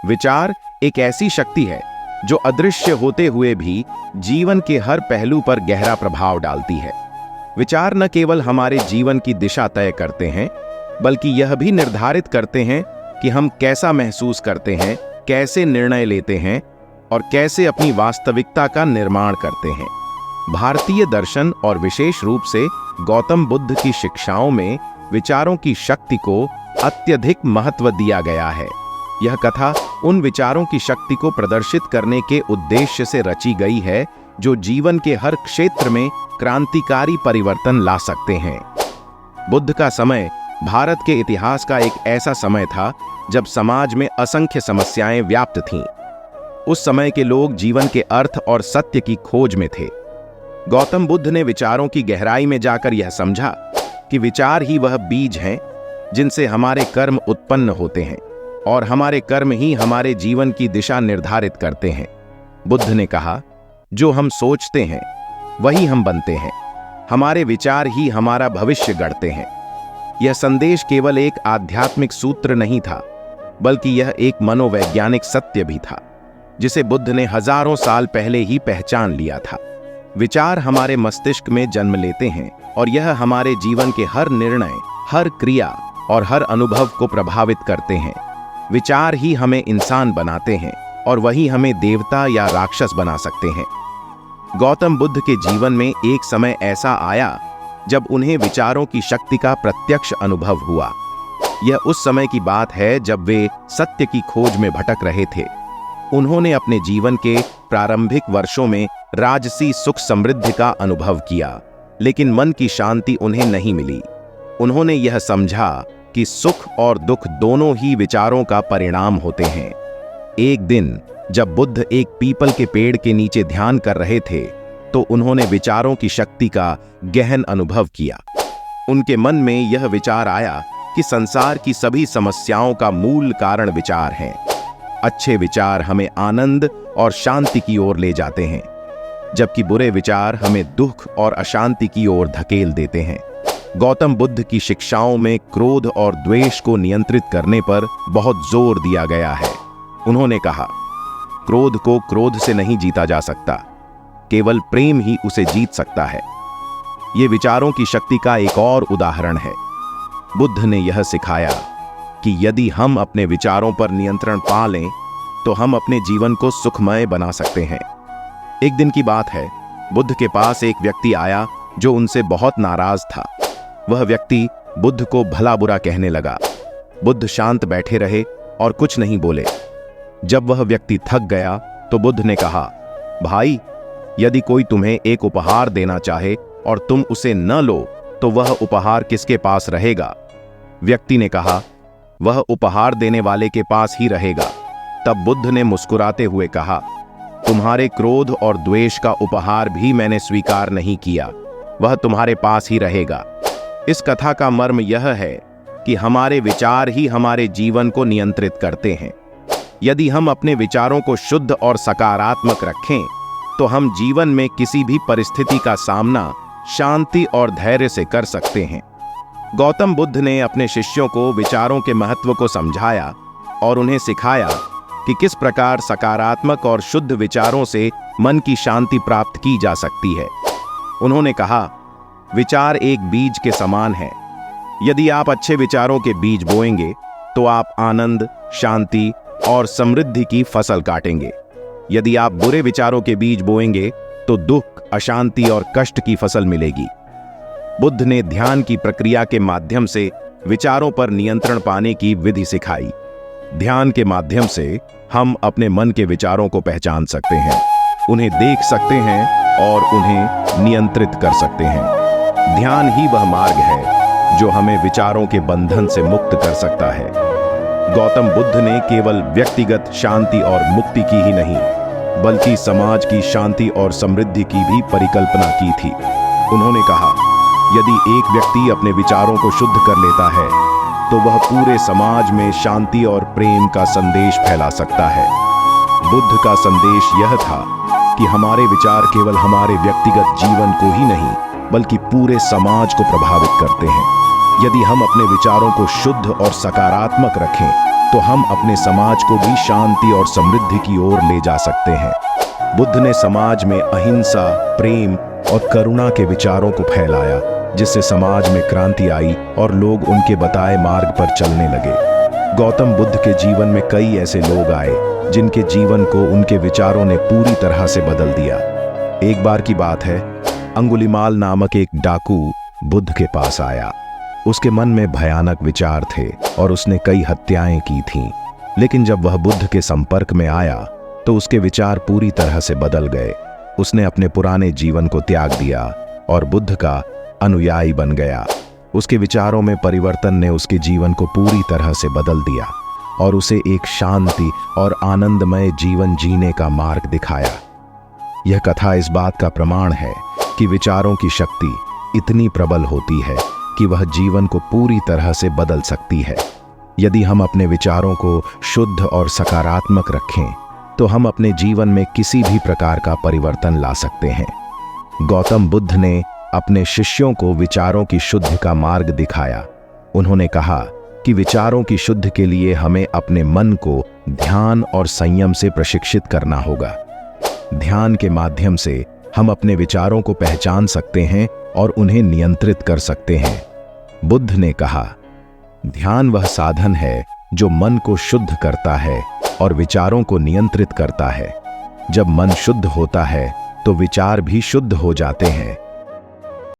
विचार एक ऐसी शक्ति है जो अदृश्य होते हुए भी जीवन के हर पहलू पर गहरा प्रभाव डालती है। विचार न केवल हमारे जीवन की दिशा तय करते हैं, बल्कि यह भी निर्धारित करते हैं कि हम कैसा महसूस करते हैं, कैसे निर्णय लेते हैं और कैसे अपनी वास्तविकता का निर्माण करते हैं। भारतीय दर्शन और विशेष रूप से गौतम बुद्ध की शिक्षाओं में विचारों की शक्ति को अत्यधिक महत्व दिया गया है। यह कथा उन विचारों की शक्ति को प्रदर्शित करने के उद्देश्य से रची गई है जो जीवन के हर क्षेत्र में क्रांतिकारी परिवर्तन ला सकते हैं। बुद्ध का समय भारत के इतिहास का एक ऐसा समय था जब समाज में असंख्य समस्याएं व्याप्त थीं। उस समय के लोग जीवन के अर्थ और सत्य की खोज में थे। गौतम बुद्ध ने विचारों की गहराई में जाकर यह समझा कि विचार ही वह बीज हैं जिनसे हमारे कर्म उत्पन्न होते हैं और हमारे कर्म ही हमारे जीवन की दिशा निर्धारित करते हैं। बुद्ध ने कहा, जो हम सोचते हैं वही हम बनते हैं, हमारे विचार ही हमारा भविष्य गढ़ते हैं। यह संदेश केवल एक आध्यात्मिक सूत्र नहीं था, बल्कि यह एक मनोवैज्ञानिक सत्य भी था जिसे बुद्ध ने हजारों साल पहले ही पहचान लिया था। विचार हमारे मस्तिष्क में जन्म लेते हैं और यह हमारे जीवन के हर निर्णय, हर क्रिया और हर अनुभव को प्रभावित करते हैं। विचार ही हमें इंसान बनाते हैं और वही हमें देवता या राक्षस बना सकते हैं। गौतम बुद्ध के जीवन में एक समय ऐसा आया जब उन्हें विचारों की शक्ति का प्रत्यक्ष अनुभव हुआ। यह उस समय की बात है जब वे सत्य की खोज में भटक रहे थे। उन्होंने अपने जीवन के प्रारंभिक वर्षों में राजसी सुख समृद्धि का अनुभव किया, लेकिन मन की शांति उन्हें नहीं मिली। उन्होंने यह समझा कि सुख और दुख दोनों ही विचारों का परिणाम होते हैं। एक दिन जब बुद्ध एक पीपल के पेड़ के नीचे ध्यान कर रहे थे, तो उन्होंने विचारों की शक्ति का गहन अनुभव किया। उनके मन में यह विचार आया कि संसार की सभी समस्याओं का मूल कारण विचार हैं। अच्छे विचार हमें आनंद और शांति की ओर ले जाते हैं, जबकि बुरे विचार हमें दुख और अशांति की ओर धकेल देते हैं। गौतम बुद्ध की शिक्षाओं में क्रोध और द्वेष को नियंत्रित करने पर बहुत जोर दिया गया है। उन्होंने कहा, क्रोध को क्रोध से नहीं जीता जा सकता, केवल प्रेम ही उसे जीत सकता है। ये विचारों की शक्ति का एक और उदाहरण है। बुद्ध ने यह सिखाया कि यदि हम अपने विचारों पर नियंत्रण पा लें, तो हम अपने जीवन को सुखमय बना सकते हैं। एक दिन की बात है, बुद्ध के पास एक व्यक्ति आया जो उनसे बहुत नाराज था। वह व्यक्ति बुद्ध को भला बुरा कहने लगा। बुद्ध शांत बैठे रहे और कुछ नहीं बोले। जब वह व्यक्ति थक गया तो बुद्ध ने कहा, भाई, यदि कोई तुम्हें एक उपहार देना चाहे और तुम उसे न लो, तो वह उपहार किसके पास रहेगा? व्यक्ति ने कहा, वह उपहार देने वाले के पास ही रहेगा। तब बुद्ध ने मुस्कुराते हुए कहा, तुम्हारे क्रोध और द्वेष का उपहार भी मैंने स्वीकार नहीं किया, वह तुम्हारे पास ही रहेगा। इस कथा का मर्म यह है कि हमारे विचार ही हमारे जीवन को नियंत्रित करते हैं। यदि हम अपने विचारों को शुद्ध और सकारात्मक रखें, तो हम जीवन में किसी भी परिस्थिति का सामना शांति और धैर्य से कर सकते हैं। गौतम बुद्ध ने अपने शिष्यों को विचारों के महत्व को समझाया और उन्हें सिखाया कि किस प्रकार सकारात्मक और शुद्ध विचारों से मन की शांति प्राप्त की जा सकती है। उन्होंने कहा, विचार एक बीज के समान है। यदि आप अच्छे विचारों के बीज बोएंगे, तो आप आनंद, शांति और समृद्धि की फसल काटेंगे। यदि आप बुरे विचारों के बीज बोएंगे, तो दुख, अशांति और कष्ट की फसल मिलेगी। बुद्ध ने ध्यान की प्रक्रिया के माध्यम से विचारों पर नियंत्रण पाने की विधि सिखाई। ध्यान के माध्यम से हम अपने मन के विचारों को पहचान सकते हैं, उन्हें देख सकते हैं और उन्हें नियंत्रित कर सकते हैं। ध्यान ही वह मार्ग है जो हमें विचारों के बंधन से मुक्त कर सकता है। गौतम बुद्ध ने केवल व्यक्तिगत शांति और मुक्ति की ही नहीं, बल्कि समाज की शांति और समृद्धि की भी परिकल्पना की थी। उन्होंने कहा, यदि एक व्यक्ति अपने विचारों को शुद्ध कर लेता है, तो वह पूरे समाज में शांति और प्रेम का संदेश फैला सकता है। बुद्ध का संदेश यह था कि हमारे विचार केवल हमारे व्यक्तिगत जीवन को ही नहीं, बल्कि पूरे समाज को प्रभावित करते हैं। यदि हम अपने विचारों को शुद्ध और सकारात्मक रखें, तो हम अपने समाज को भी शांति और समृद्धि की ओर ले जा सकते हैं। बुद्ध ने समाज में अहिंसा, प्रेम और करुणा के विचारों को फैलाया, जिससे समाज में क्रांति आई और लोग उनके बताए मार्ग पर चलने लगे। गौतम बुद्ध के जीवन में कई ऐसे लोग आए जिनके जीवन को उनके विचारों ने पूरी तरह से बदल दिया। एक बार की बात है, अंगुलिमाल नामक एक डाकू बुद्ध के पास आया। उसके मन में भयानक विचार थे और उसने कई हत्याएं की थीं। लेकिन जब वह बुद्ध के संपर्क में आया तो उसके विचार पूरी तरह से बदल गए। उसने अपने पुराने जीवन को त्याग दिया और बुद्ध का अनुयायी बन गया। उसके विचारों में परिवर्तन ने उसके जीवन को पूरी तरह से बदल दिया और उसे एक शांति और आनंदमय जीवन जीने का मार्ग दिखाया। यह कथा इस बात का प्रमाण है कि विचारों की शक्ति इतनी प्रबल होती है कि वह जीवन को पूरी तरह से बदल सकती है। यदि हम अपने विचारों को शुद्ध और सकारात्मक रखें तो हम अपने जीवन में किसी भी प्रकार का परिवर्तन ला सकते हैं। गौतम बुद्ध ने अपने शिष्यों को विचारों की शुद्धि का मार्ग दिखाया। उन्होंने कहा कि विचारों की शुद्धि के लिए हमें अपने मन को ध्यान और संयम से प्रशिक्षित करना होगा। ध्यान के माध्यम से हम अपने विचारों को पहचान सकते हैं और उन्हें नियंत्रित कर सकते हैं। बुद्ध ने कहा, ध्यान वह साधन है जो मन को शुद्ध करता है और विचारों को नियंत्रित करता है। जब मन शुद्ध होता है तो विचार भी शुद्ध हो जाते हैं